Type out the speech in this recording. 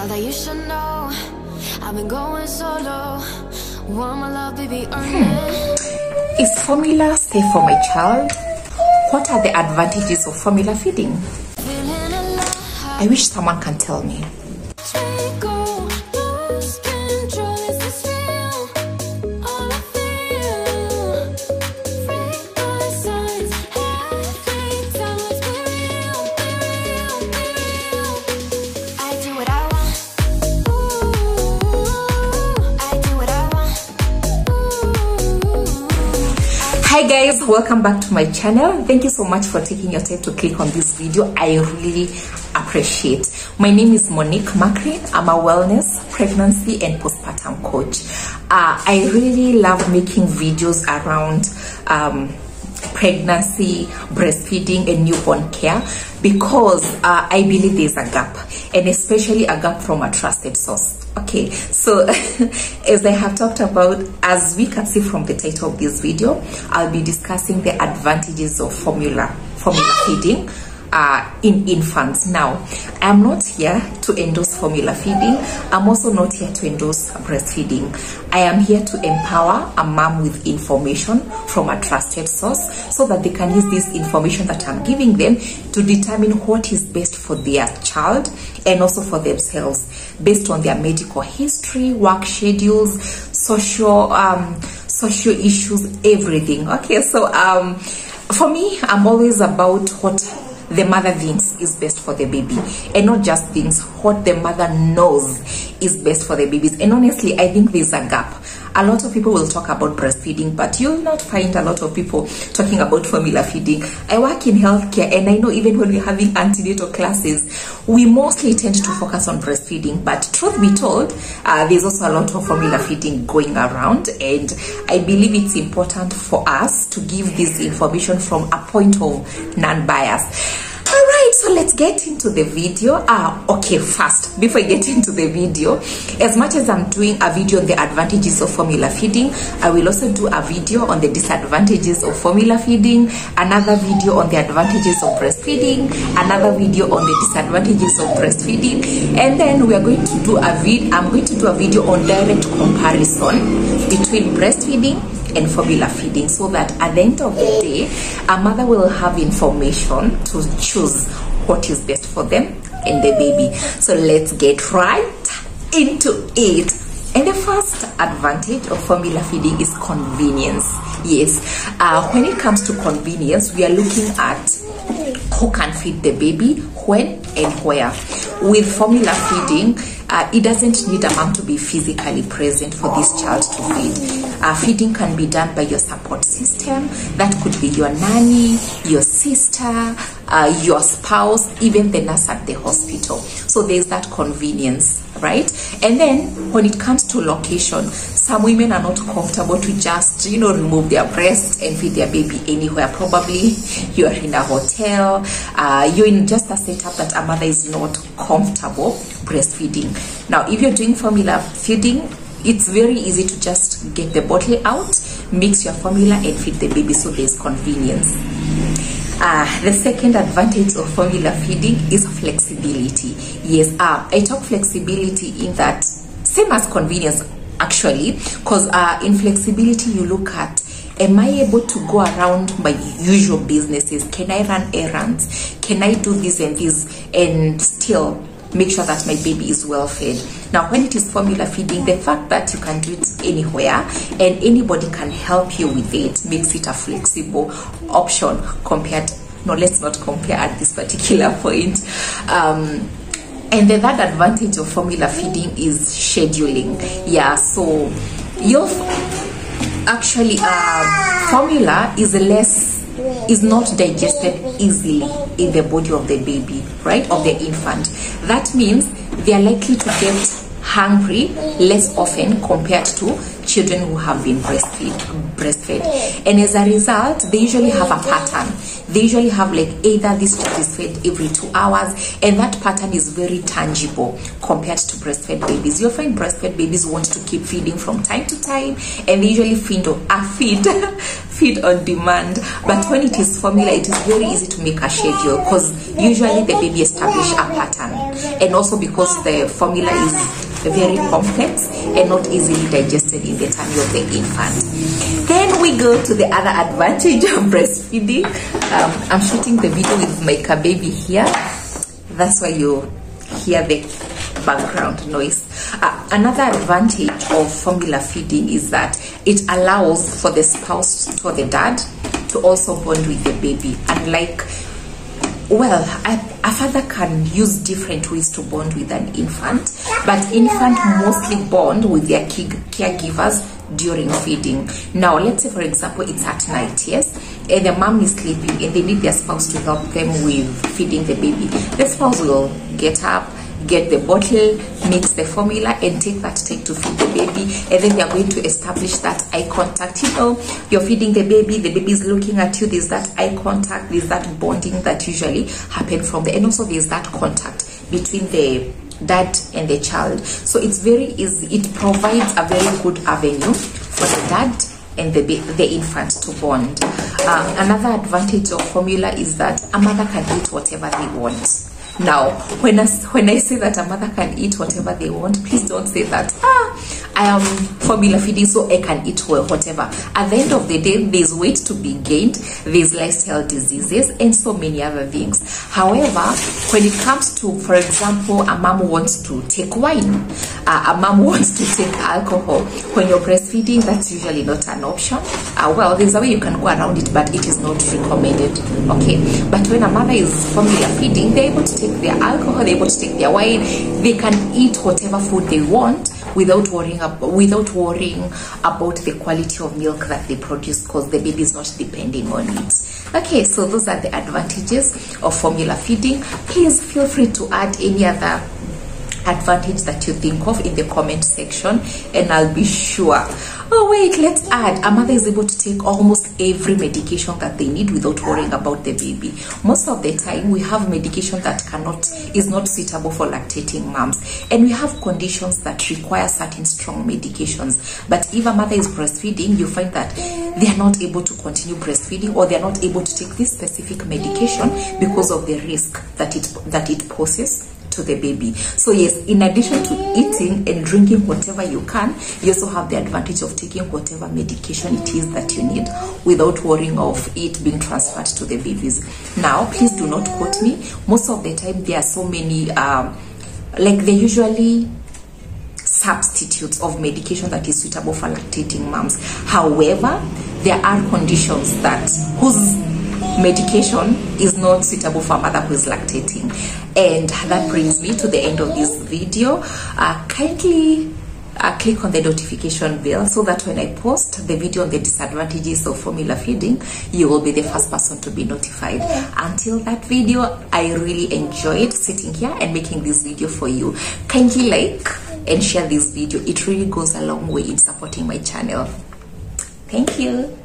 thought that you should know I've been going solo. Want my love, baby, earn it. Is formula safe for my child? What are the advantages of formula feeding? I wish someone can tell me. Hi guys, welcome back to my channel. Thank you so much for taking your time to click on this video. I really appreciate. My name is Monique Macri. I'm a wellness, pregnancy and postpartum coach. I really love making videos around pregnancy, breastfeeding and newborn care because I believe there's a gap, and especially a gap from a trusted source. Okay, so as I have talked about, as we can see from the title of this video, I'll be discussing the advantages of formula feeding in infants. Now, I'm not here to endorse formula feeding. I'm also not here to endorse breastfeeding. I am here to empower a mom with information from a trusted source so that they can use this information that I'm giving them to determine what is best for their child and also for themselves based on their medical history, work schedules, social issues, everything. Okay, so for me, I'm always about what the mother thinks is best for the baby, and not just things what the mother knows is best for the babies. And honestly, I think there's a gap. A lot of people will talk about breastfeeding, but you'll not find a lot of people talking about formula feeding. I work in healthcare, and I know even when we're having antenatal classes, we mostly tend to focus on breastfeeding. But truth be told, there's also a lot of formula feeding going around, and I believe it's important for us to give this information from a point of non-bias. Alright, so let's get into the video. Okay, first, before I get into the video, as much as I'm doing a video on the advantages of formula feeding, I will also do a video on the disadvantages of formula feeding, another video on the advantages of breastfeeding, another video on the disadvantages of breastfeeding, and then we are going to do I'm going to do a video on direct comparison between breastfeeding and formula feeding, so that at the end of the day, a mother will have information to choose what is best for them and the baby. So let's get right into it. And the first advantage of formula feeding is convenience. Yes, when it comes to convenience, we are looking at who can feed the baby, when and where. With formula feeding, it doesn't need a mom to be physically present for this child to feed. Feeding can be done by your support system. That could be your nanny, your sister, your spouse, even the nurse at the hospital. So there's that convenience, right? And then when it comes to location, some women are not comfortable to just, remove their breast and feed their baby anywhere. Probably you're in a hotel, you're in just a setup that a mother is not comfortable breastfeeding. Now, if you're doing formula feeding, it's very easy to just get the bottle out, mix your formula and feed the baby, so there's convenience. The second advantage of formula feeding is flexibility. Yes, I talk flexibility in that same as convenience actually, because in flexibility you look at, am I able to go around my usual businesses? Can I run errands? Can I do this and this and still make sure that my baby is well fed? Now, when it is formula feeding, the fact that you can do it anywhere and anybody can help you with it makes it a flexible option compared, no, let's not compare at this particular point. And the third advantage of formula feeding is scheduling. Yeah, so you'll actually formula is not digested easily in the body of the baby, right, of the infant. That means they are likely to get hungry less often compared to children who have been breastfed. And as a result, they usually have a pattern. They usually have like either this child is fed every 2 hours, and that pattern is very tangible compared to breastfed babies. You'll find breastfed babies want to keep feeding from time to time, and they usually feed feed on demand. But when it is formula, it is very easy to make a schedule, because usually the baby establishes a pattern, and also because the formula is very complex and not easily digested in the tummy of the infant. Then we go to the other advantage of breastfeeding. I'm shooting the video with my baby here. That's why you hear the background noise. Another advantage of formula feeding is that it allows for the spouse or the dad to also bond with the baby. Unlike, well, a father can use different ways to bond with an infant, but infants mostly bond with their caregivers during feeding. Now, let's say, for example, it's at night, yes, and the mom is sleeping and they need their spouse to help them with feeding the baby. The spouse will get up, get the bottle, mix the formula, and take to feed the baby. And then they are going to establish that eye contact. You know, you're feeding the baby is looking at you. There's that eye contact, there's that bonding that usually happens from there, and also there's that contact between the dad and the child. So it's very easy. It provides a very good avenue for the dad and the infant to bond. Another advantage of formula is that a mother can eat whatever they want. Now, when I say that a mother can eat whatever they want, please don't say that, I am formula feeding so I can eat whatever. At the end of the day, there's weight to be gained, there's lifestyle diseases, and so many other things. However, when it comes to, for example, a mom wants to take wine, a mom wants to take alcohol, when you're breastfeeding, that's usually not an option. Well, there's a way you can go around it, but it is not recommended, okay? But when a mother is formula feeding, they're able to take their alcohol, they're able to take their wine, they can eat whatever food they want without worrying about the quality of milk that they produce, because the baby is not depending on it. Okay, so those are the advantages of formula feeding. Please feel free to add any other advantage that you think of in the comment section, and I'll be sure. Oh wait, let's add, a mother is able to take almost every medication that they need without worrying about the baby. Most of the time we have medication that is not suitable for lactating moms, and we have conditions that require certain strong medications. But if a mother is breastfeeding, you find that they are not able to continue breastfeeding, or they are not able to take this specific medication because of the risk that it poses to the baby. So yes, in addition to eating and drinking whatever you can, you also have the advantage of taking whatever medication it is that you need without worrying of it being transferred to the babies. Now, please do not quote me. Most of the time there are so many like they usually substitutes of medication that is suitable for lactating moms. However, there are conditions whose medication is not suitable for a mother who is lactating. And that brings me to the end of this video. Kindly click on the notification bell so that when I post the video on the disadvantages of formula feeding, you will be the first person to be notified. Until that video, I really enjoyed sitting here and making this video for you. Kindly like and share this video. It really goes a long way in supporting my channel. Thank you.